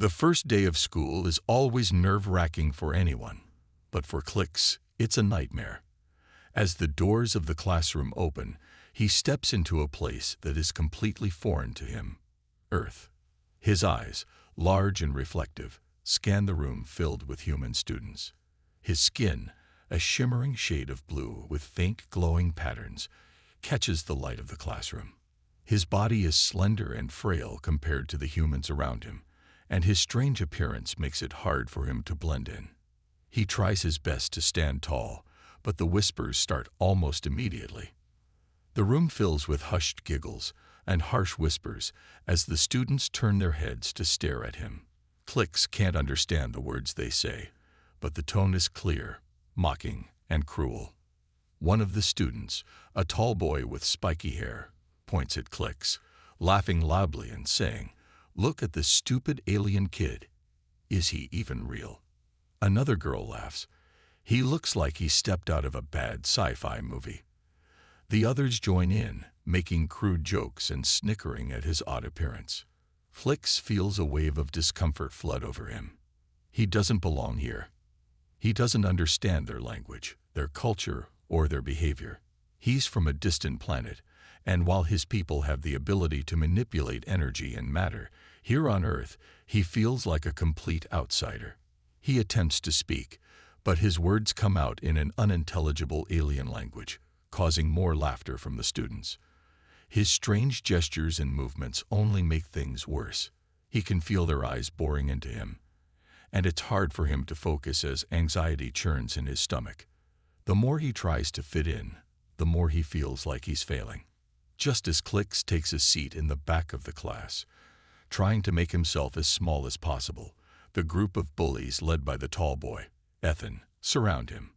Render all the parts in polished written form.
The first day of school is always nerve-wracking for anyone, but for Clicks, it's a nightmare. As the doors of the classroom open, he steps into a place that is completely foreign to him: Earth. His eyes, large and reflective, scan the room filled with human students. His skin, a shimmering shade of blue with faint glowing patterns, catches the light of the classroom. His body is slender and frail compared to the humans around him, and his strange appearance makes it hard for him to blend in. He tries his best to stand tall, but the whispers start almost immediately. The room fills with hushed giggles and harsh whispers as the students turn their heads to stare at him. Clicks can't understand the words they say, but the tone is clear, mocking, and cruel. One of the students, a tall boy with spiky hair, points at Clicks, laughing loudly and saying, "Look at this stupid alien kid. Is he even real?" Another girl laughs. "He looks like he stepped out of a bad sci-fi movie." The others join in, making crude jokes and snickering at his odd appearance. Clicks feels a wave of discomfort flood over him. He doesn't belong here. He doesn't understand their language, their culture, or their behavior. He's from a distant planet, and while his people have the ability to manipulate energy and matter, here on Earth, he feels like a complete outsider. He attempts to speak, but his words come out in an unintelligible alien language, causing more laughter from the students. His strange gestures and movements only make things worse. He can feel their eyes boring into him, and it's hard for him to focus as anxiety churns in his stomach. The more he tries to fit in, the more he feels like he's failing. Just as Clicks takes a seat in the back of the class, trying to make himself as small as possible, the group of bullies led by the tall boy, Ethan, surround him.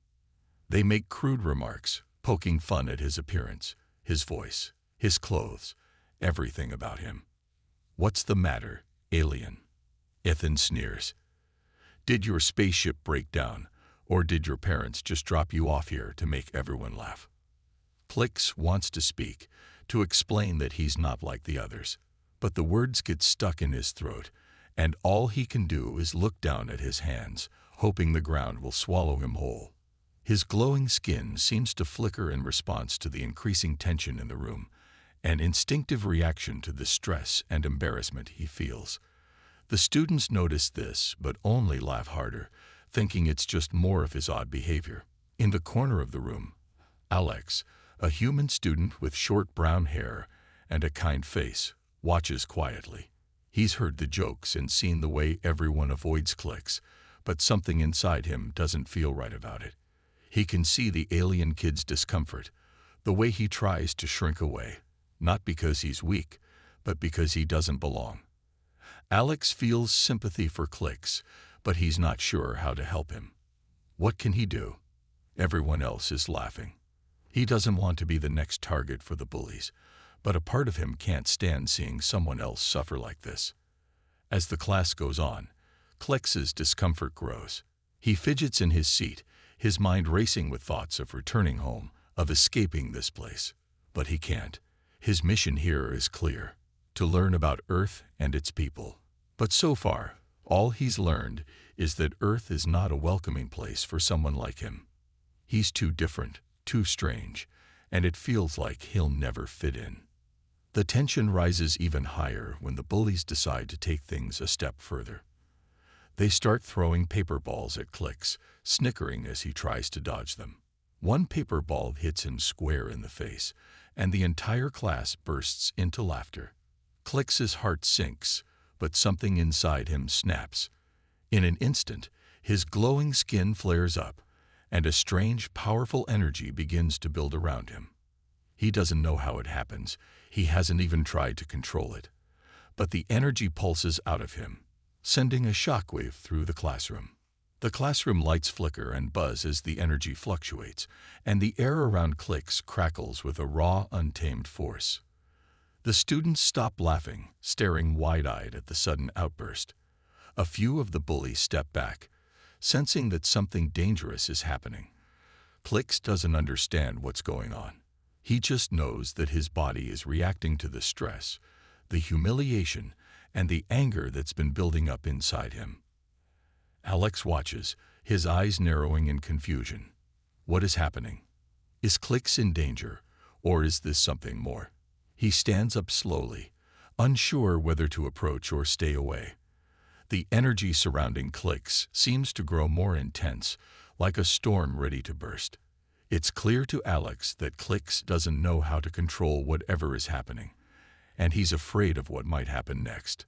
They make crude remarks, poking fun at his appearance, his voice, his clothes, everything about him. "What's the matter, alien?" Ethan sneers. "Did your spaceship break down, or did your parents just drop you off here to make everyone laugh?" Clicks wants to speak, to explain that he's not like the others, but the words get stuck in his throat, and all he can do is look down at his hands, hoping the ground will swallow him whole. His glowing skin seems to flicker in response to the increasing tension in the room, an instinctive reaction to the stress and embarrassment he feels. The students notice this, but only laugh harder, thinking it's just more of his odd behavior. In the corner of the room, Alex, a human student with short brown hair and a kind face, watches quietly. He's heard the jokes and seen the way everyone avoids Clicks, but something inside him doesn't feel right about it. He can see the alien kid's discomfort, the way he tries to shrink away, not because he's weak, but because he doesn't belong. Alex feels sympathy for Clicks, but he's not sure how to help him. What can he do? Everyone else is laughing. He doesn't want to be the next target for the bullies, but a part of him can't stand seeing someone else suffer like this. As the class goes on, Clicks's discomfort grows. He fidgets in his seat, his mind racing with thoughts of returning home, of escaping this place. But he can't. His mission here is clear: to learn about Earth and its people. But so far, all he's learned is that Earth is not a welcoming place for someone like him. He's too different, too strange, and it feels like he'll never fit in. The tension rises even higher when the bullies decide to take things a step further. They start throwing paper balls at Clicks, snickering as he tries to dodge them. One paper ball hits him square in the face, and the entire class bursts into laughter. Clicks's heart sinks, but something inside him snaps. In an instant, his glowing skin flares up, and a strange, powerful energy begins to build around him. He doesn't know how it happens. He hasn't even tried to control it. But the energy pulses out of him, sending a shockwave through the classroom. The classroom lights flicker and buzz as the energy fluctuates, and the air around Clicks crackles with a raw, untamed force. The students stop laughing, staring wide-eyed at the sudden outburst. A few of the bullies step back, sensing that something dangerous is happening. Clicks doesn't understand what's going on. He just knows that his body is reacting to the stress, the humiliation, and the anger that's been building up inside him. Alex watches, his eyes narrowing in confusion. What is happening? Is Clicks in danger, or is this something more? He stands up slowly, unsure whether to approach or stay away. The energy surrounding Clicks seems to grow more intense, like a storm ready to burst. It's clear to Alex that Clicks doesn't know how to control whatever is happening, and he's afraid of what might happen next.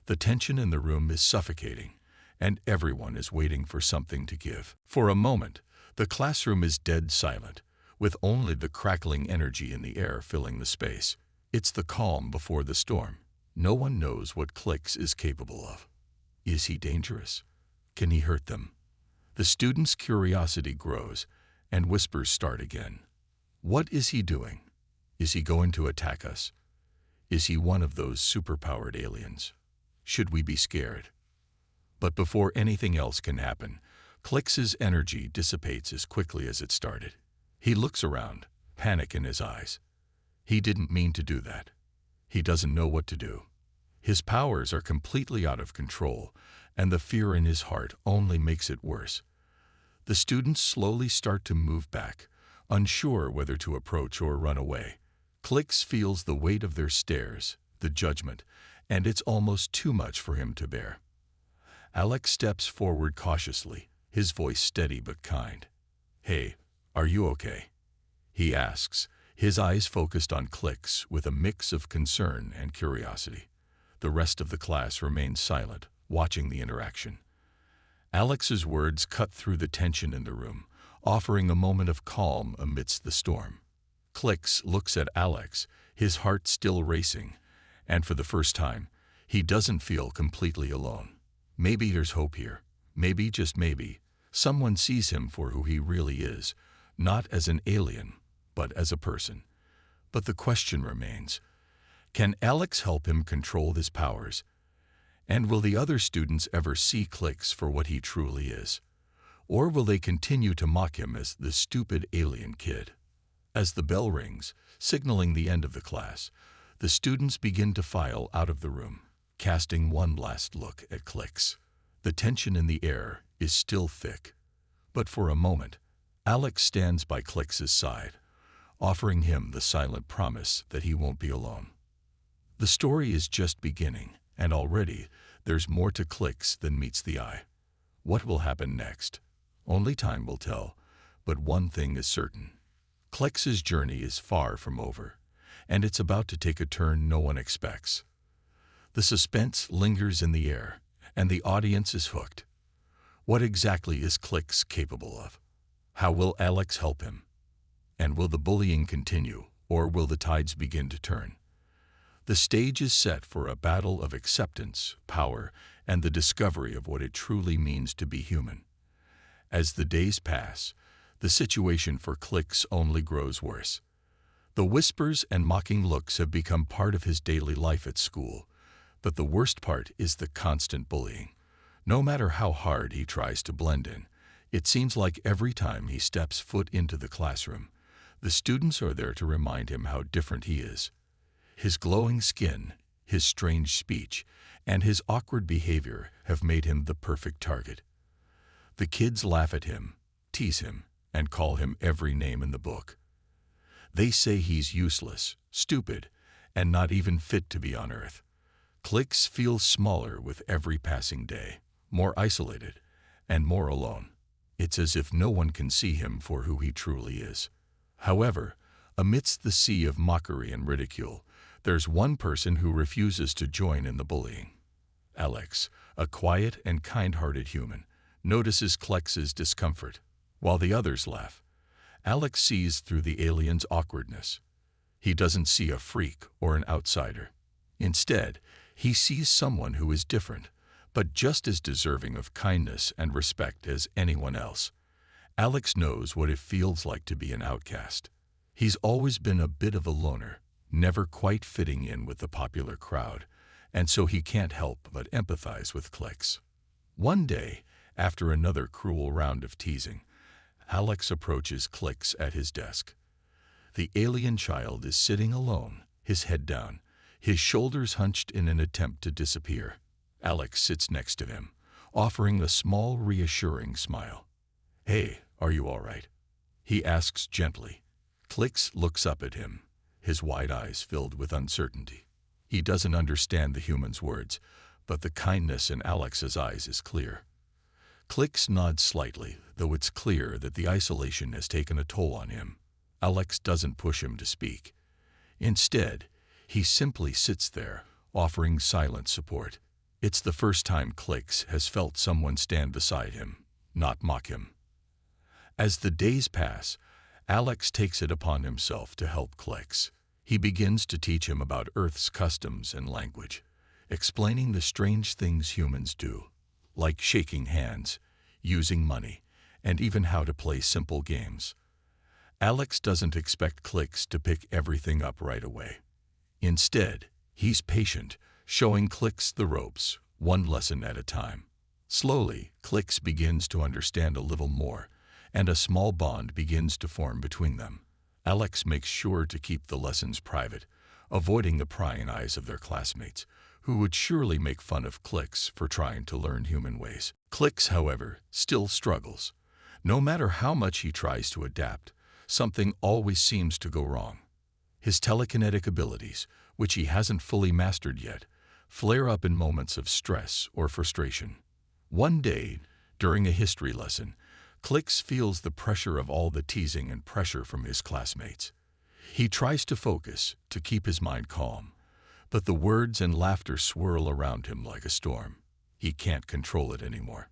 The tension in the room is suffocating, and everyone is waiting for something to give. For a moment, the classroom is dead silent, with only the crackling energy in the air filling the space. It's the calm before the storm. No one knows what Clicks is capable of. Is he dangerous? Can he hurt them? The students' curiosity grows, and whispers start again. What is he doing? Is he going to attack us? Is he one of those superpowered aliens? Should we be scared? But before anything else can happen, Clicks's energy dissipates as quickly as it started. He looks around, panic in his eyes. He didn't mean to do that. He doesn't know what to do. His powers are completely out of control, and the fear in his heart only makes it worse. The students slowly start to move back, unsure whether to approach or run away. Clicks feels the weight of their stares, the judgment, and it's almost too much for him to bear. Alex steps forward cautiously, his voice steady but kind. "Hey, are you okay?" he asks, his eyes focused on Clicks with a mix of concern and curiosity. The rest of the class remains silent, watching the interaction. Alex's words cut through the tension in the room, offering a moment of calm amidst the storm. Clicks looks at Alex, his heart still racing, and for the first time, he doesn't feel completely alone. Maybe there's hope here. Maybe, just maybe, someone sees him for who he really is, not as an alien, but as a person. But the question remains, can Alex help him control his powers? And will the other students ever see Clicks for what he truly is? Or will they continue to mock him as the stupid alien kid? As the bell rings, signaling the end of the class, the students begin to file out of the room, casting one last look at Clicks. The tension in the air is still thick. But for a moment, Alex stands by Clicks's side, offering him the silent promise that he won't be alone. The story is just beginning, and already there's more to Clicks than meets the eye. What will happen next? Only time will tell, but one thing is certain. Clicks's journey is far from over, and it's about to take a turn no one expects. The suspense lingers in the air, and the audience is hooked. What exactly is Clicks capable of? How will Alex help him? And will the bullying continue, or will the tides begin to turn? The stage is set for a battle of acceptance, power, and the discovery of what it truly means to be human. As the days pass, the situation for Clicks only grows worse. The whispers and mocking looks have become part of his daily life at school, but the worst part is the constant bullying. No matter how hard he tries to blend in, it seems like every time he steps foot into the classroom, the students are there to remind him how different he is. His glowing skin, his strange speech, and his awkward behavior have made him the perfect target. The kids laugh at him, tease him, and call him every name in the book. They say he's useless, stupid, and not even fit to be on Earth. Clicks feels smaller with every passing day, more isolated, and more alone. It's as if no one can see him for who he truly is. However, amidst the sea of mockery and ridicule, there's one person who refuses to join in the bullying. Alex, a quiet and kind-hearted human, notices Clicks's discomfort. While the others laugh, Alex sees through the alien's awkwardness. He doesn't see a freak or an outsider. Instead, he sees someone who is different, but just as deserving of kindness and respect as anyone else. Alex knows what it feels like to be an outcast. He's always been a bit of a loner, never quite fitting in with the popular crowd, and so he can't help but empathize with Clicks. One day, after another cruel round of teasing, Alex approaches Clicks at his desk. The alien child is sitting alone, his head down, his shoulders hunched in an attempt to disappear. Alex sits next to him, offering a small, reassuring smile. "Hey, are you all right?" he asks gently. Clix looks up at him, his wide eyes filled with uncertainty. He doesn't understand the human's words, but the kindness in Alex's eyes is clear. Clix nods slightly, though it's clear that the isolation has taken a toll on him. Alex doesn't push him to speak. Instead, he simply sits there, offering silent support. It's the first time Clix has felt someone stand beside him, not mock him. As the days pass, Alex takes it upon himself to help Clix. He begins to teach him about Earth's customs and language, explaining the strange things humans do, like shaking hands, using money, and even how to play simple games. Alex doesn't expect Clix to pick everything up right away. Instead, he's patient, showing Clix the ropes, one lesson at a time. Slowly, Clix begins to understand a little more, and a small bond begins to form between them. Alex makes sure to keep the lessons private, avoiding the prying eyes of their classmates, who would surely make fun of Clix for trying to learn human ways. Clix, however, still struggles. No matter how much he tries to adapt, something always seems to go wrong. His telekinetic abilities, which he hasn't fully mastered yet, flare up in moments of stress or frustration. One day, during a history lesson, Clix feels the pressure of all the teasing and pressure from his classmates. He tries to focus, to keep his mind calm, but the words and laughter swirl around him like a storm. He can't control it anymore.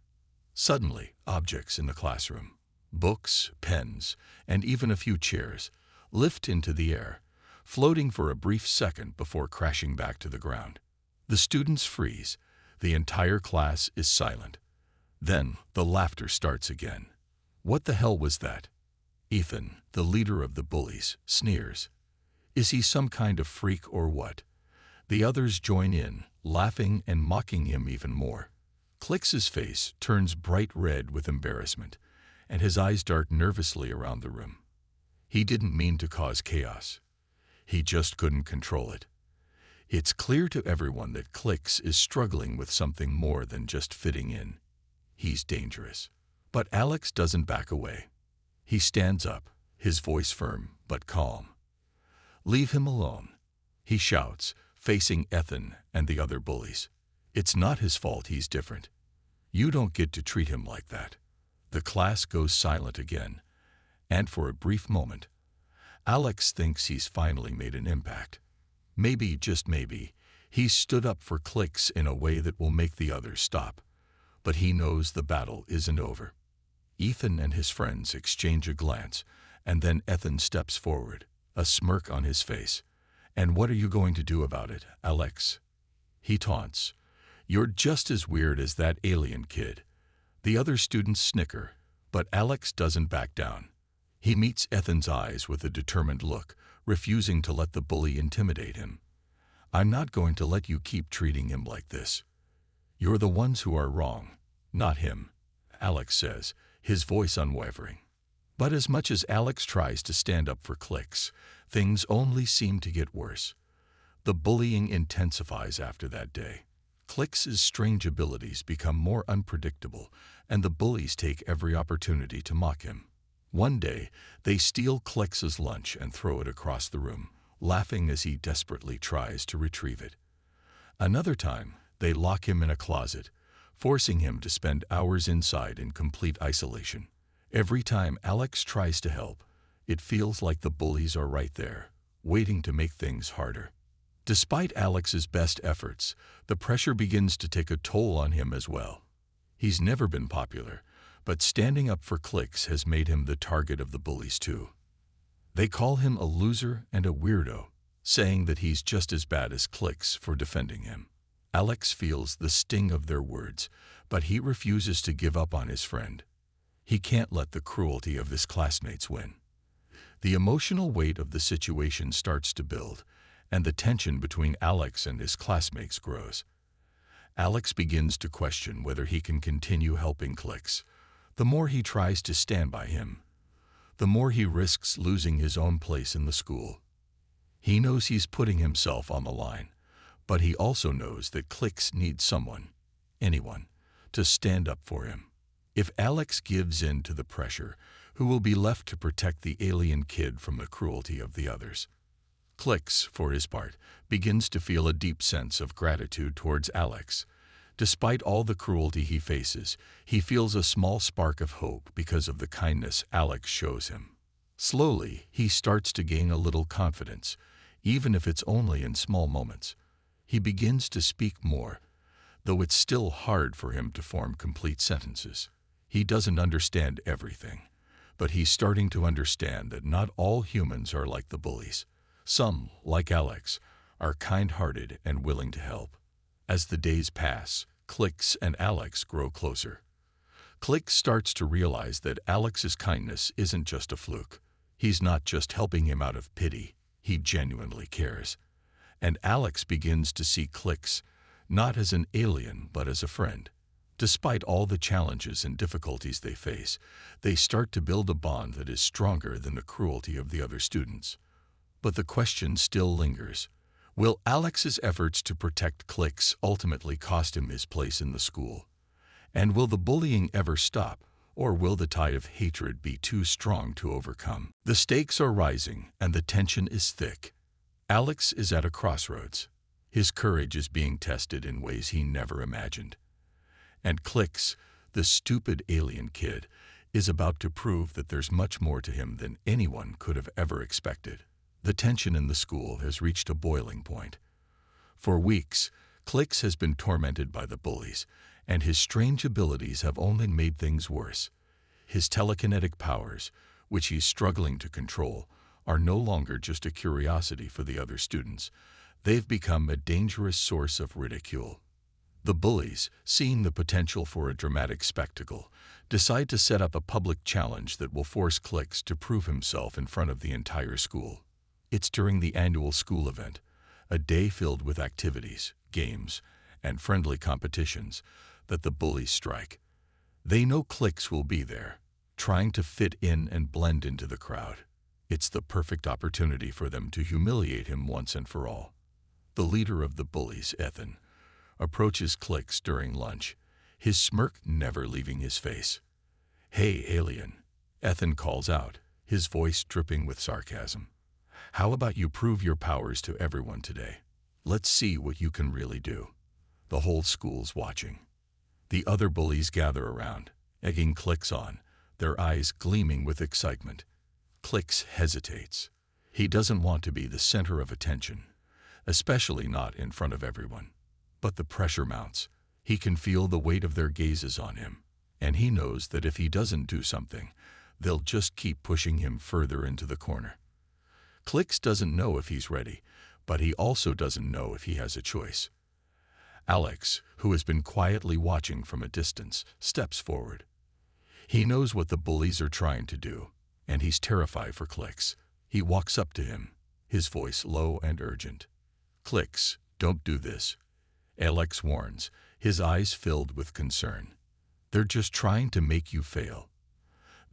Suddenly, objects in the classroom, books, pens, and even a few chairs, lift into the air, floating for a brief second before crashing back to the ground. The students freeze. The entire class is silent. Then the laughter starts again. What the hell was that? Ethan, the leader of the bullies, sneers. Is he some kind of freak or what? The others join in, laughing and mocking him even more. Clix's face turns bright red with embarrassment, and his eyes dart nervously around the room. He didn't mean to cause chaos. He just couldn't control it. It's clear to everyone that Clix is struggling with something more than just fitting in. He's dangerous. But Alex doesn't back away. He stands up, his voice firm but calm. "Leave him alone," he shouts, facing Ethan and the other bullies. "It's not his fault he's different. You don't get to treat him like that." The class goes silent again, and for a brief moment, Alex thinks he's finally made an impact. Maybe, just maybe, he's stood up for Clix in a way that will make the others stop. But he knows the battle isn't over. Ethan and his friends exchange a glance, and then Ethan steps forward, a smirk on his face. "And what are you going to do about it, Alex?" he taunts. "You're just as weird as that alien kid." The other students snicker, but Alex doesn't back down. He meets Ethan's eyes with a determined look, refusing to let the bully intimidate him. "I'm not going to let you keep treating him like this. You're the ones who are wrong, not him," Alex says, his voice unwavering. But as much as Alex tries to stand up for Clix, things only seem to get worse. The bullying intensifies after that day. Clix's strange abilities become more unpredictable, and the bullies take every opportunity to mock him. One day, they steal Clix's lunch and throw it across the room, laughing as he desperately tries to retrieve it. Another time, they lock him in a closet, forcing him to spend hours inside in complete isolation. Every time Alex tries to help, it feels like the bullies are right there, waiting to make things harder. Despite Alex's best efforts, the pressure begins to take a toll on him as well. He's never been popular, but standing up for Clix has made him the target of the bullies too. They call him a loser and a weirdo, saying that he's just as bad as Clix for defending him. Alex feels the sting of their words, but he refuses to give up on his friend. He can't let the cruelty of his classmates win. The emotional weight of the situation starts to build, and the tension between Alex and his classmates grows. Alex begins to question whether he can continue helping Clix. The more he tries to stand by him, the more he risks losing his own place in the school. He knows he's putting himself on the line, But he also knows that Clicks needs someone, anyone, to stand up for him. If Alex gives in to the pressure, who will be left to protect the alien kid from the cruelty of the others? Clicks, for his part, begins to feel a deep sense of gratitude towards Alex. Despite all the cruelty he faces, he feels a small spark of hope because of the kindness Alex shows him. Slowly, he starts to gain a little confidence, even if it's only in small moments. He begins to speak more, though it's still hard for him to form complete sentences. He doesn't understand everything, but he's starting to understand that not all humans are like the bullies. Some, like Alex, are kind-hearted and willing to help. As the days pass, Clicks and Alex grow closer. Clicks starts to realize that Alex's kindness isn't just a fluke. He's not just helping him out of pity, he genuinely cares. And Alex begins to see Clicks not as an alien but as a friend. Despite all the challenges and difficulties they face, they start to build a bond that is stronger than the cruelty of the other students. But the question still lingers. Will Alex's efforts to protect Clicks ultimately cost him his place in the school? And will the bullying ever stop, or will the tide of hatred be too strong to overcome? The stakes are rising, and the tension is thick. Alex is at a crossroads. His courage is being tested in ways he never imagined. And Clicks, the stupid alien kid, is about to prove that there's much more to him than anyone could have ever expected. The tension in the school has reached a boiling point. For weeks, Clicks has been tormented by the bullies, and his strange abilities have only made things worse. His telekinetic powers, which he's struggling to control, are no longer just a curiosity for the other students. They've become a dangerous source of ridicule. The bullies, seeing the potential for a dramatic spectacle, decide to set up a public challenge that will force Clicks to prove himself in front of the entire school. It's during the annual school event, a day filled with activities, games, and friendly competitions, that the bullies strike. They know Clicks will be there, trying to fit in and blend into the crowd. It's the perfect opportunity for them to humiliate him once and for all. The leader of the bullies, Ethan, approaches Clicks during lunch, his smirk never leaving his face. "Hey, alien," Ethan calls out, his voice dripping with sarcasm. "How about you prove your powers to everyone today? Let's see what you can really do." The whole school's watching. The other bullies gather around, egging Clicks on, their eyes gleaming with excitement. Clicks hesitates. He doesn't want to be the center of attention, especially not in front of everyone. But the pressure mounts. He can feel the weight of their gazes on him, and he knows that if he doesn't do something, they'll just keep pushing him further into the corner. Clicks doesn't know if he's ready, but he also doesn't know if he has a choice. Alex, who has been quietly watching from a distance, steps forward. He knows what the bullies are trying to do, and he's terrified for Clicks. He walks up to him, his voice low and urgent. "Clicks, don't do this," Alex warns, his eyes filled with concern. "They're just trying to make you fail.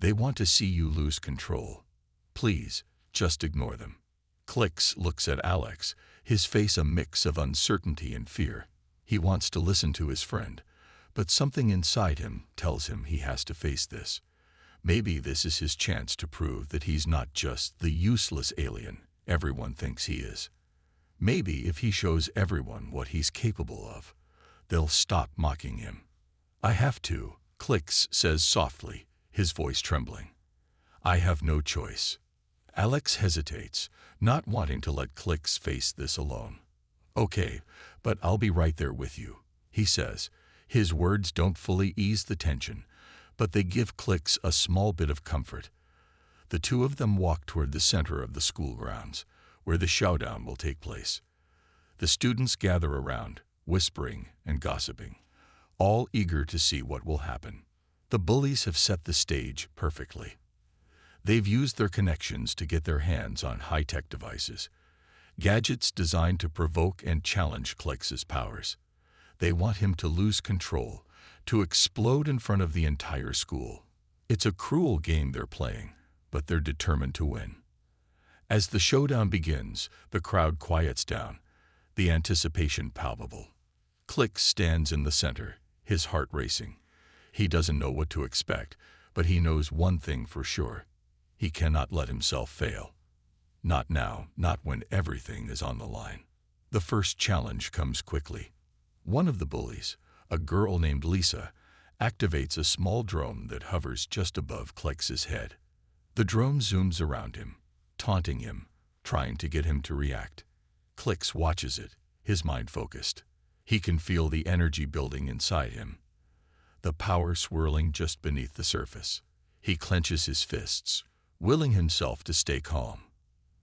They want to see you lose control. Please, just ignore them." Clicks looks at Alex, his face a mix of uncertainty and fear. He wants to listen to his friend, but something inside him tells him he has to face this. Maybe this is his chance to prove that he's not just the useless alien everyone thinks he is. Maybe if he shows everyone what he's capable of, they'll stop mocking him. "I have to," Clicks says softly, his voice trembling. "I have no choice." Alex hesitates, not wanting to let Clicks face this alone. "Okay, but I'll be right there with you," he says. His words don't fully ease the tension, but they give Clicks a small bit of comfort. The two of them walk toward the center of the school grounds, where the showdown will take place. The students gather around, whispering and gossiping, all eager to see what will happen. The bullies have set the stage perfectly. They've used their connections to get their hands on high-tech devices, gadgets designed to provoke and challenge Clicks' powers. They want him to lose control, to explode in front of the entire school. It's a cruel game they're playing, but they're determined to win. As the showdown begins, the crowd quiets down. the anticipation palpable. Clix stands in the center, his heart racing. He doesn't know what to expect, but he knows one thing for sure. He cannot let himself fail. Not now, not when everything is on the line. The first challenge comes quickly. One of the bullies, a girl named Lisa, activates a small drone that hovers just above Clix's head. The drone zooms around him, taunting him, trying to get him to react. Clix watches it, his mind focused. He can feel the energy building inside him, the power swirling just beneath the surface. He clenches his fists, willing himself to stay calm.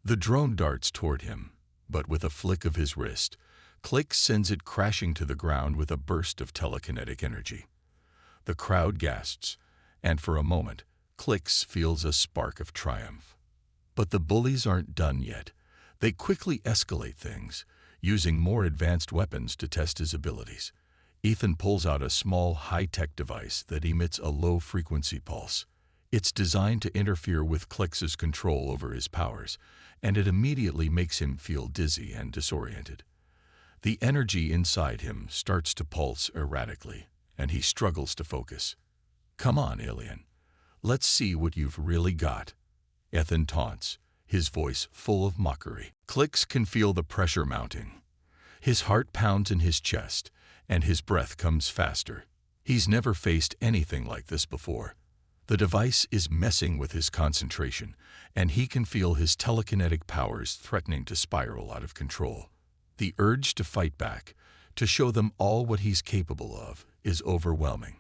The drone darts toward him, but with a flick of his wrist, Clix sends it crashing to the ground with a burst of telekinetic energy. The crowd gasps, and for a moment, Clix feels a spark of triumph. But the bullies aren't done yet. They quickly escalate things, using more advanced weapons to test his abilities. Ethan pulls out a small, high-tech device that emits a low-frequency pulse. It's designed to interfere with Clix's control over his powers, and it immediately makes him feel dizzy and disoriented. The energy inside him starts to pulse erratically, and he struggles to focus. "Come on, alien. Let's see what you've really got," Ethan taunts, his voice full of mockery. Clix can feel the pressure mounting. His heart pounds in his chest, and his breath comes faster. He's never faced anything like this before. The device is messing with his concentration, and he can feel his telekinetic powers threatening to spiral out of control. The urge to fight back, to show them all what he's capable of, is overwhelming.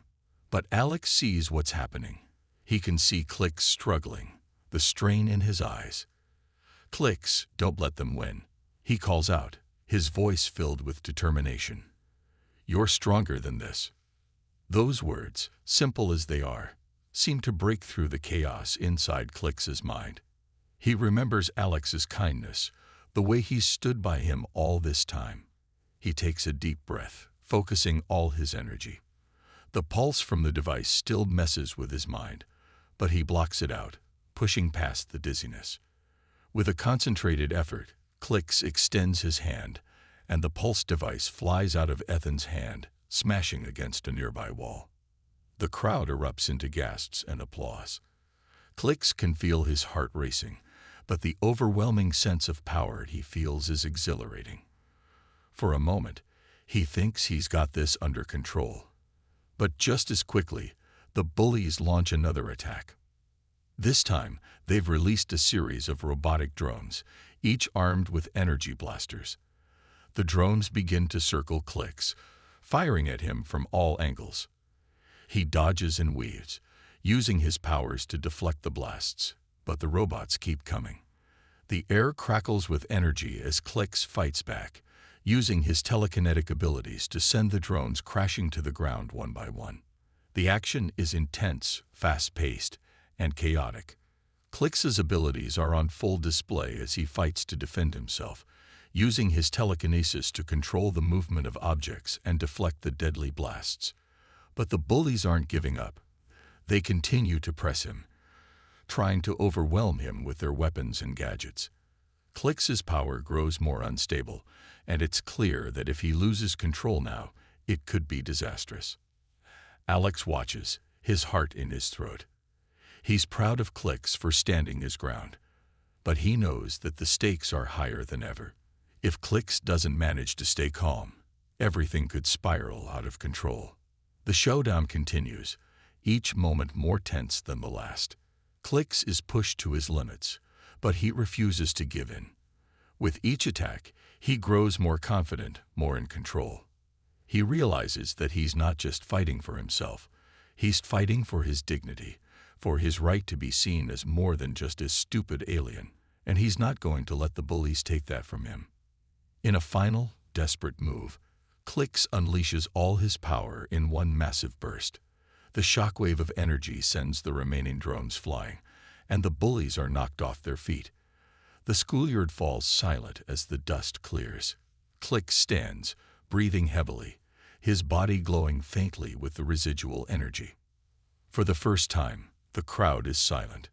But Alex sees what's happening. He can see Clix struggling, the strain in his eyes. "Clix, don't let them win," he calls out, his voice filled with determination. "You're stronger than this." Those words, simple as they are, seem to break through the chaos inside Clix's mind. He remembers Alex's kindness, the way he stood by him all this time. He takes a deep breath, focusing all his energy. The pulse from the device still messes with his mind, but he blocks it out, pushing past the dizziness. With a concentrated effort, Clix extends his hand, and the pulse device flies out of Ethan's hand, smashing against a nearby wall. The crowd erupts into gasps and applause. Clix can feel his heart racing, but the overwhelming sense of power he feels is exhilarating. For a moment, he thinks he's got this under control. But just as quickly, the bullies launch another attack. This time, they've released a series of robotic drones, each armed with energy blasters. The drones begin to circle Clix, firing at him from all angles. He dodges and weaves, using his powers to deflect the blasts, but the robots keep coming. The air crackles with energy as Clix fights back, using his telekinetic abilities to send the drones crashing to the ground one by one. The action is intense, fast-paced, and chaotic. Clix's abilities are on full display as he fights to defend himself, using his telekinesis to control the movement of objects and deflect the deadly blasts. But the bullies aren't giving up. They continue to press him, trying to overwhelm him with their weapons and gadgets. Clix's power grows more unstable, and it's clear that if he loses control now, it could be disastrous. Alex watches, his heart in his throat. He's proud of Clix for standing his ground, but he knows that the stakes are higher than ever. If Clix doesn't manage to stay calm, everything could spiral out of control. The showdown continues, each moment more tense than the last. Clix is pushed to his limits, but he refuses to give in. With each attack, he grows more confident, more in control. He realizes that he's not just fighting for himself, he's fighting for his dignity, for his right to be seen as more than just a stupid alien, and he's not going to let the bullies take that from him. In a final, desperate move, Clix unleashes all his power in one massive burst. The shockwave of energy sends the remaining drones flying, and the bullies are knocked off their feet. The schoolyard falls silent as the dust clears. Clix stands, breathing heavily, his body glowing faintly with the residual energy. For the first time, the crowd is silent.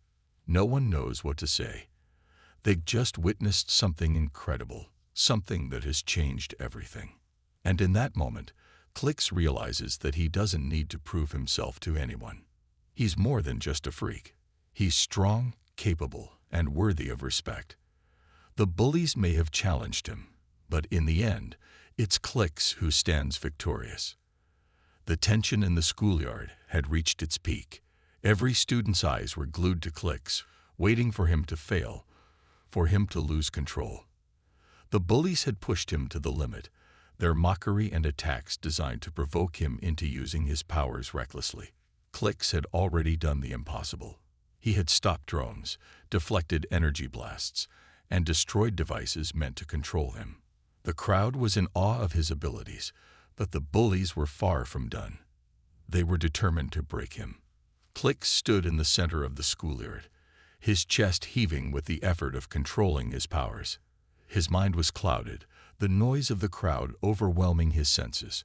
No one knows what to say. They've just witnessed something incredible, something that has changed everything. And in that moment, Clicks realizes that he doesn't need to prove himself to anyone. He's more than just a freak. He's strong, capable, and worthy of respect. The bullies may have challenged him, but in the end, it's Clicks who stands victorious. The tension in the schoolyard had reached its peak. Every student's eyes were glued to Clicks, waiting for him to fail, for him to lose control. The bullies had pushed him to the limit, their mockery and attacks designed to provoke him into using his powers recklessly. Clicks had already done the impossible. He had stopped drones, deflected energy blasts, and destroyed devices meant to control him. The crowd was in awe of his abilities, but the bullies were far from done. They were determined to break him. Clicks stood in the center of the schoolyard, his chest heaving with the effort of controlling his powers. His mind was clouded, the noise of the crowd overwhelming his senses.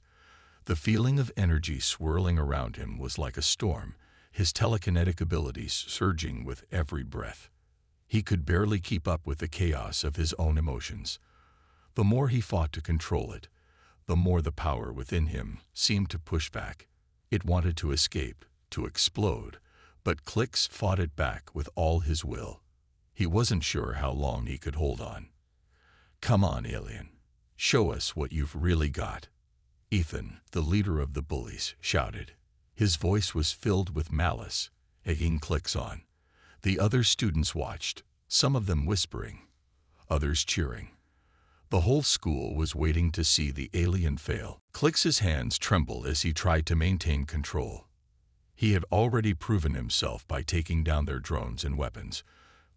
The feeling of energy swirling around him was like a storm, his telekinetic abilities surging with every breath. He could barely keep up with the chaos of his own emotions. The more he fought to control it, the more the power within him seemed to push back. It wanted to escape, to explode, but Clicks fought it back with all his will. He wasn't sure how long he could hold on. "Come on, alien. Show us what you've really got," Ethan, the leader of the bullies, shouted. His voice was filled with malice, egging Clicks on. The other students watched, some of them whispering, others cheering. The whole school was waiting to see the alien fail. Clicks's hands trembled as he tried to maintain control. He had already proven himself by taking down their drones and weapons,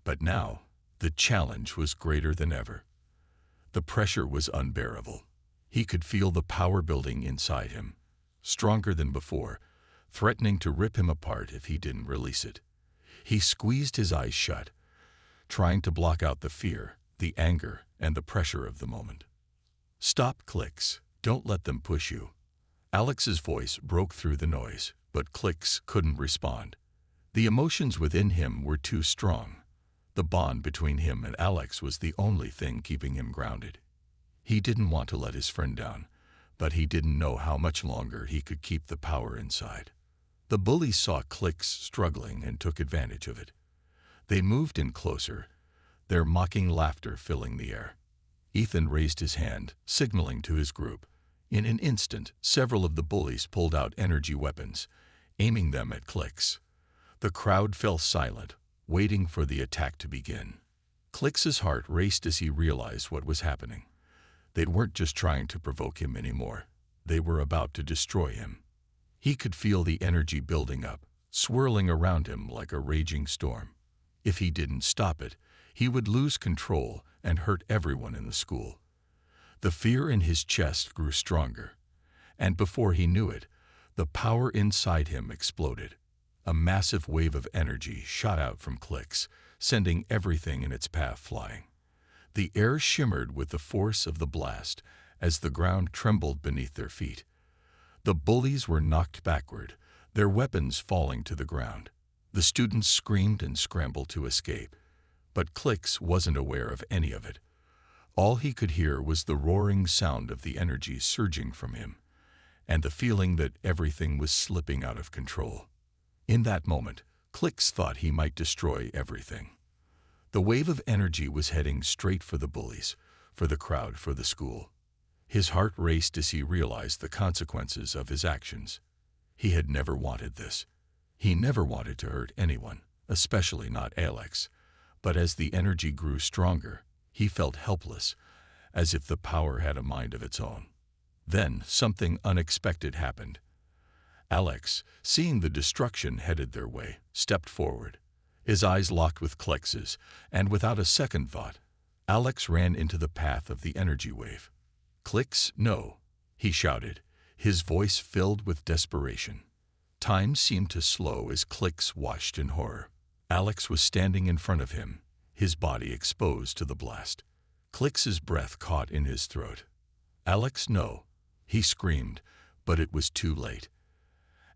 but now the challenge was greater than ever. The pressure was unbearable. He could feel the power building inside him, stronger than before, threatening to rip him apart if he didn't release it. He squeezed his eyes shut, trying to block out the fear, the anger, and the pressure of the moment. "Stop, Clicks. Don't let them push you." Alex's voice broke through the noise, but Clicks couldn't respond. The emotions within him were too strong. The bond between him and Alex was the only thing keeping him grounded. He didn't want to let his friend down, but he didn't know how much longer he could keep the power inside. The bullies saw Clicks struggling and took advantage of it. They moved in closer, their mocking laughter filling the air. Ethan raised his hand, signaling to his group. In an instant, several of the bullies pulled out energy weapons, aiming them at Clicks. The crowd fell silent, waiting for the attack to begin. Clicks's heart raced as he realized what was happening. They weren't just trying to provoke him anymore. They were about to destroy him. He could feel the energy building up, swirling around him like a raging storm. If he didn't stop it, he would lose control and hurt everyone in the school. The fear in his chest grew stronger, and before he knew it, the power inside him exploded. A massive wave of energy shot out from Clicks, sending everything in its path flying. The air shimmered with the force of the blast as the ground trembled beneath their feet. The bullies were knocked backward, their weapons falling to the ground. The students screamed and scrambled to escape, but Clicks wasn't aware of any of it. All he could hear was the roaring sound of the energy surging from him, and the feeling that everything was slipping out of control. In that moment, Clicks thought he might destroy everything. The wave of energy was heading straight for the bullies, for the crowd, for the school. His heart raced as he realized the consequences of his actions. He had never wanted this. He never wanted to hurt anyone, especially not Alex. But as the energy grew stronger, he felt helpless, as if the power had a mind of its own. Then something unexpected happened. Alex, seeing the destruction headed their way, stepped forward. His eyes locked with Clicks's, and without a second thought, Alex ran into the path of the energy wave. "Clicks, no," he shouted, his voice filled with desperation. Time seemed to slow as Clicks watched in horror. Alex was standing in front of him, his body exposed to the blast. Clicks's breath caught in his throat. "Alex, no," he screamed, but it was too late.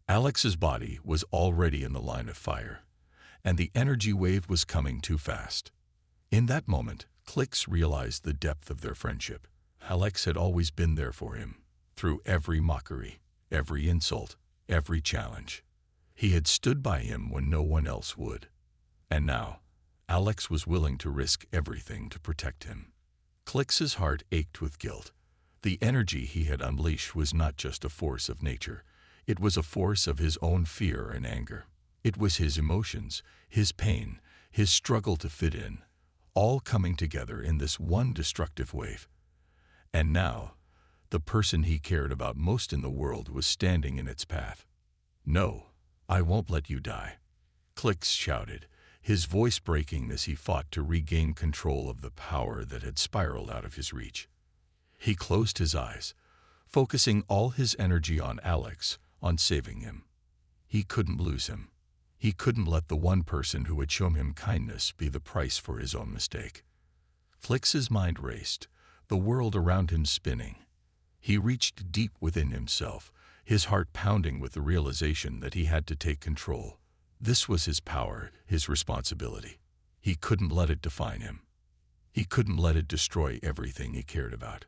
Alex's body was already in the line of fire, and the energy wave was coming too fast. In that moment, Clicks realized the depth of their friendship. Alex had always been there for him, through every mockery, every insult, every challenge. He had stood by him when no one else would. And now, Alex was willing to risk everything to protect him. Clicks's heart ached with guilt. The energy he had unleashed was not just a force of nature. It was a force of his own fear and anger. It was his emotions, his pain, his struggle to fit in, all coming together in this one destructive wave. And now, the person he cared about most in the world was standing in its path. "No, I won't let you die," Clicks shouted, his voice breaking as he fought to regain control of the power that had spiraled out of his reach. He closed his eyes, focusing all his energy on Alex, on saving him. He couldn't lose him. He couldn't let the one person who had shown him kindness be the price for his own mistake. Clicks's mind raced, the world around him spinning. He reached deep within himself, his heart pounding with the realization that he had to take control. This was his power, his responsibility. He couldn't let it define him. He couldn't let it destroy everything he cared about.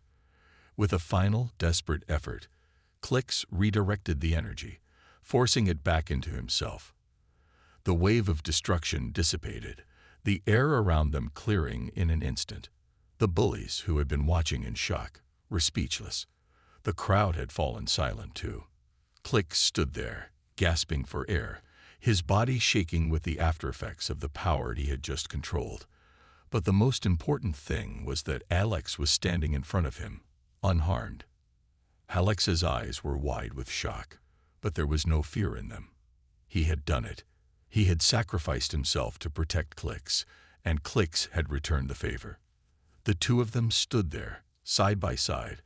With a final, desperate effort, Clicks redirected the energy, forcing it back into himself. The wave of destruction dissipated, the air around them clearing in an instant. The bullies, who had been watching in shock, were speechless. The crowd had fallen silent too. Clicks stood there, gasping for air, his body shaking with the aftereffects of the power he had just controlled. But the most important thing was that Alex was standing in front of him, unharmed. Alex's eyes were wide with shock, but there was no fear in them. He had done it. He had sacrificed himself to protect Clicks, and Clicks had returned the favor. The two of them stood there, side by side,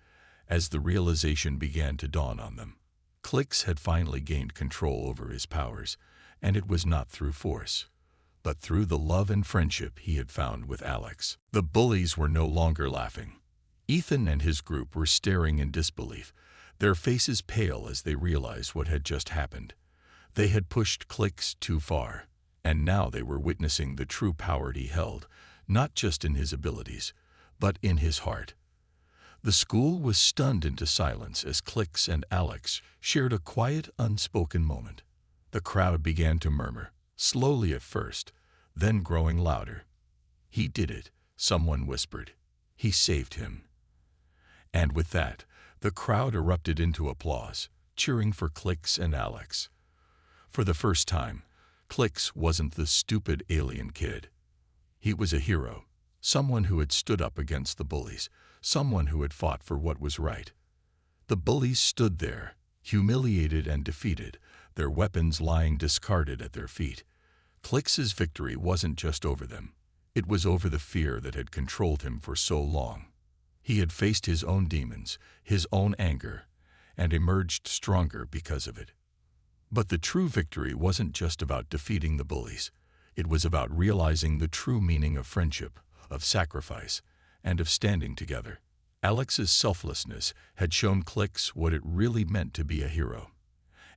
as the realization began to dawn on them. Clicks had finally gained control over his powers, and it was not through force, but through the love and friendship he had found with Alex. The bullies were no longer laughing. Ethan and his group were staring in disbelief, their faces pale as they realized what had just happened. They had pushed Clicks too far, and now they were witnessing the true power he held, not just in his abilities, but in his heart. The school was stunned into silence as Clicks and Alex shared a quiet, unspoken moment. The crowd began to murmur, slowly at first, then growing louder. "He did it," someone whispered. "He saved him." And with that, the crowd erupted into applause, cheering for Clicks and Alex. For the first time, Clicks wasn't the stupid alien kid. He was a hero, someone who had stood up against the bullies, someone who had fought for what was right. The bullies stood there, humiliated and defeated, their weapons lying discarded at their feet. Clicks's victory wasn't just over them. It was over the fear that had controlled him for so long. He had faced his own demons, his own anger, and emerged stronger because of it. But the true victory wasn't just about defeating the bullies. It was about realizing the true meaning of friendship, of sacrifice, and of standing together. Alex's selflessness had shown Clicks what it really meant to be a hero.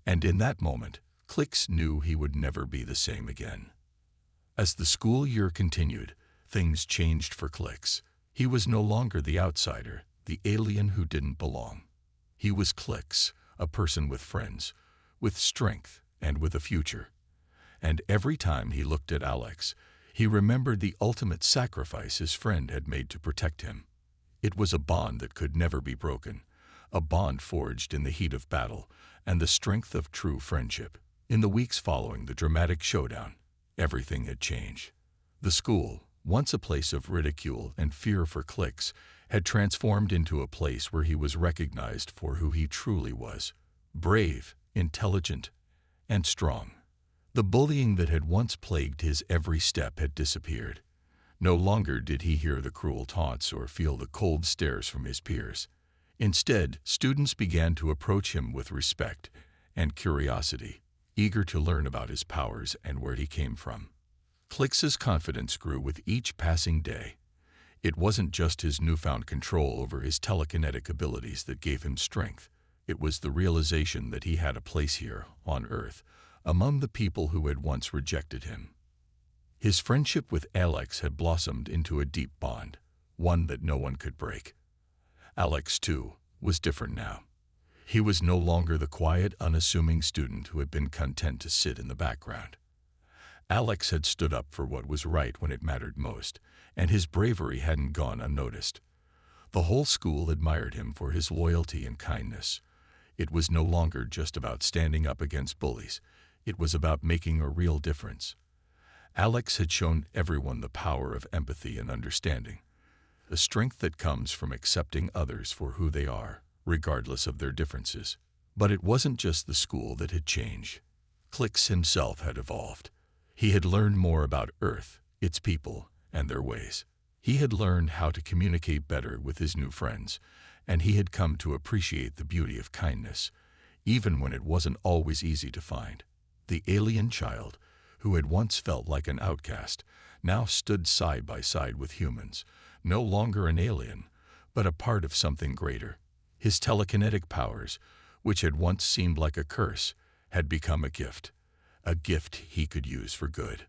And in that moment, Clicks knew he would never be the same again. As the school year continued, things changed for Clicks. He was no longer the outsider, the alien who didn't belong. He was Clicks, a person with friends, with strength, and with a future. And every time he looked at Alex, he remembered the ultimate sacrifice his friend had made to protect him. It was a bond that could never be broken, a bond forged in the heat of battle and the strength of true friendship. In the weeks following the dramatic showdown, everything had changed. The school, once a place of ridicule and fear for Clicks, had transformed into a place where he was recognized for who he truly was: brave, intelligent, and strong. The bullying that had once plagued his every step had disappeared. No longer did he hear the cruel taunts or feel the cold stares from his peers. Instead, students began to approach him with respect and curiosity, eager to learn about his powers and where he came from. Clicks's confidence grew with each passing day. It wasn't just his newfound control over his telekinetic abilities that gave him strength. It was the realization that he had a place here, on Earth, among the people who had once rejected him. His friendship with Alex had blossomed into a deep bond, one that no one could break. Alex, too, was different now. He was no longer the quiet, unassuming student who had been content to sit in the background. Alex had stood up for what was right when it mattered most, and his bravery hadn't gone unnoticed. The whole school admired him for his loyalty and kindness. It was no longer just about standing up against bullies. It was about making a real difference. Alex had shown everyone the power of empathy and understanding, the strength that comes from accepting others for who they are, regardless of their differences. But it wasn't just the school that had changed. Clix himself had evolved. He had learned more about Earth, its people, and their ways. He had learned how to communicate better with his new friends, and he had come to appreciate the beauty of kindness, even when it wasn't always easy to find. The alien child, who had once felt like an outcast, now stood side by side with humans, no longer an alien, but a part of something greater. His telekinetic powers, which had once seemed like a curse, had become a gift he could use for good.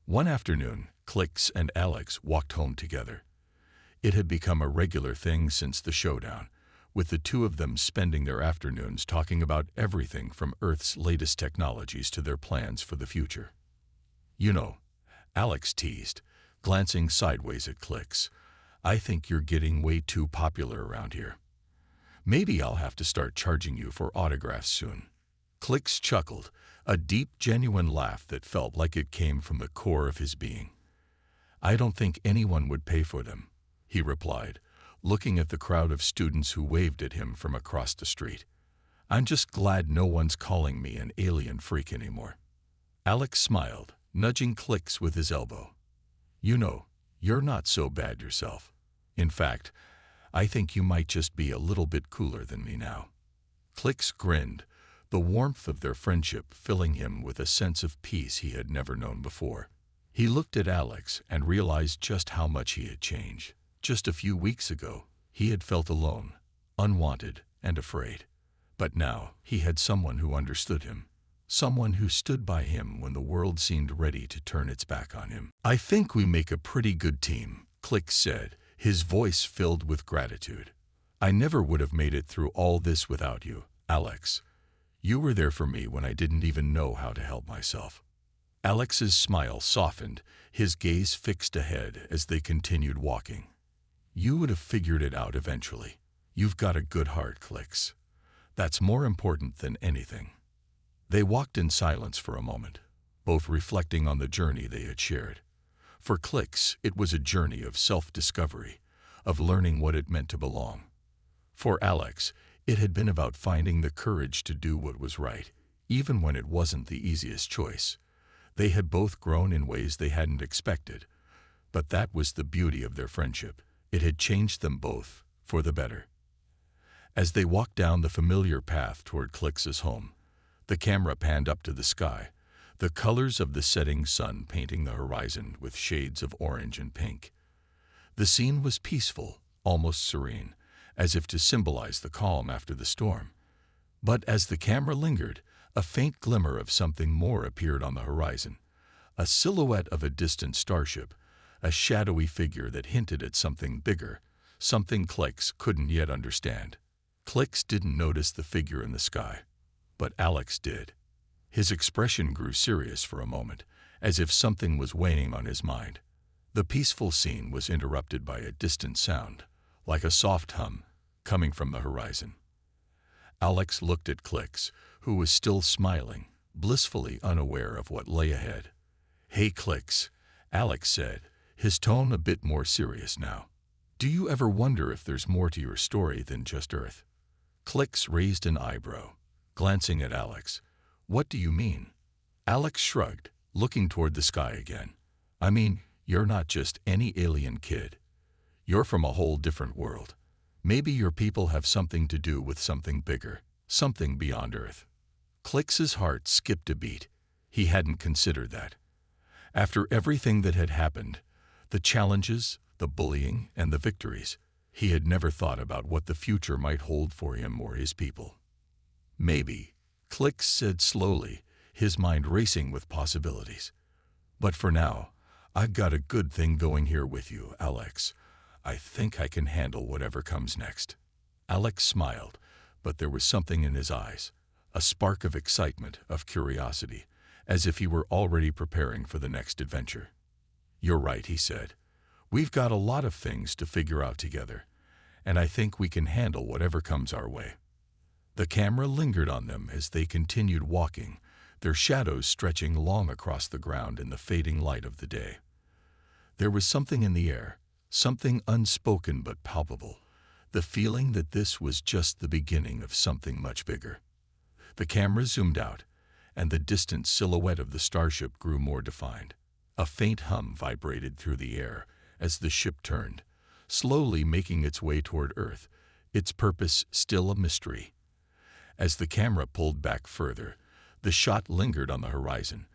One afternoon, Clix and Alex walked home together. It had become a regular thing since the showdown, with the two of them spending their afternoons talking about everything from Earth's latest technologies to their plans for the future. "You know," Alex teased, glancing sideways at Clix, "I think you're getting way too popular around here. Maybe I'll have to start charging you for autographs soon." Clix chuckled, a deep, genuine laugh that felt like it came from the core of his being. "I don't think anyone would pay for them," he replied, looking at the crowd of students who waved at him from across the street. "I'm just glad no one's calling me an alien freak anymore." Alex smiled, nudging Clix with his elbow. "You know, you're not so bad yourself. In fact, I think you might just be a little bit cooler than me now." Clix grinned, the warmth of their friendship filling him with a sense of peace he had never known before. He looked at Alex and realized just how much he had changed. Just a few weeks ago, he had felt alone, unwanted, and afraid. But now, he had someone who understood him, someone who stood by him when the world seemed ready to turn its back on him. "I think we make a pretty good team," Clix said, his voice filled with gratitude. "I never would have made it through all this without you, Alex. You were there for me when I didn't even know how to help myself." Alex's smile softened, his gaze fixed ahead as they continued walking. "You would have figured it out eventually. You've got a good heart, Clix. That's more important than anything." They walked in silence for a moment, both reflecting on the journey they had shared. For Clix, it was a journey of self-discovery, of learning what it meant to belong. For Alex, it had been about finding the courage to do what was right, even when it wasn't the easiest choice. They had both grown in ways they hadn't expected, but that was the beauty of their friendship. It had changed them both, for the better. As they walked down the familiar path toward Clix's home, the camera panned up to the sky, the colors of the setting sun painting the horizon with shades of orange and pink. The scene was peaceful, almost serene, as if to symbolize the calm after the storm. But as the camera lingered, a faint glimmer of something more appeared on the horizon, a silhouette of a distant starship, a shadowy figure that hinted at something bigger, something Clix couldn't yet understand. Clix didn't notice the figure in the sky, but Alex did. His expression grew serious for a moment, as if something was weighing on his mind. The peaceful scene was interrupted by a distant sound, like a soft hum, coming from the horizon. Alex looked at Clix, who was still smiling, blissfully unaware of what lay ahead. "Hey, Clix," Alex said, his tone a bit more serious now. "Do you ever wonder if there's more to your story than just Earth?" Clix raised an eyebrow, glancing at Alex. "What do you mean?" Alex shrugged, looking toward the sky again. "I mean, you're not just any alien kid. You're from a whole different world. Maybe your people have something to do with something bigger, something beyond Earth." Clix's heart skipped a beat. He hadn't considered that. After everything that had happened, the challenges, the bullying, and the victories, he had never thought about what the future might hold for him or his people. "Maybe," Clix said slowly, his mind racing with possibilities. "But for now, I've got a good thing going here with you, Alex. I think I can handle whatever comes next." Alex smiled, but there was something in his eyes, a spark of excitement, of curiosity, as if he were already preparing for the next adventure. "You're right," he said. "We've got a lot of things to figure out together, and I think we can handle whatever comes our way." The camera lingered on them as they continued walking, their shadows stretching long across the ground in the fading light of the day. There was something in the air, something unspoken but palpable, the feeling that this was just the beginning of something much bigger. The camera zoomed out, and the distant silhouette of the starship grew more defined. A faint hum vibrated through the air as the ship turned, slowly making its way toward Earth, its purpose still a mystery. As the camera pulled back further, the shot lingered on the horizon,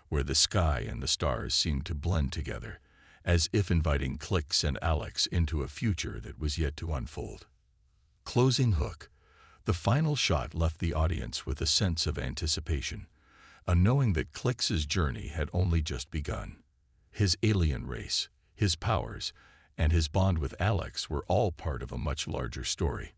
where the sky and the stars seemed to blend together, as if inviting Clicks and Alex into a future that was yet to unfold. Closing hook. The final shot left the audience with a sense of anticipation, a knowing that Clicks's journey had only just begun. His alien race, his powers, and his bond with Alex were all part of a much larger story.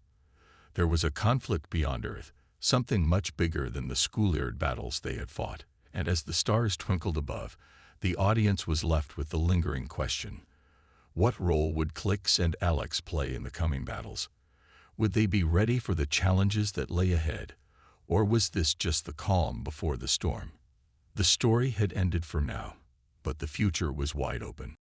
There was a conflict beyond Earth, something much bigger than the schoolyard battles they had fought, and as the stars twinkled above, the audience was left with the lingering question: what role would Clicks and Alex play in the coming battles? Would they be ready for the challenges that lay ahead, or was this just the calm before the storm? The story had ended for now, but the future was wide open.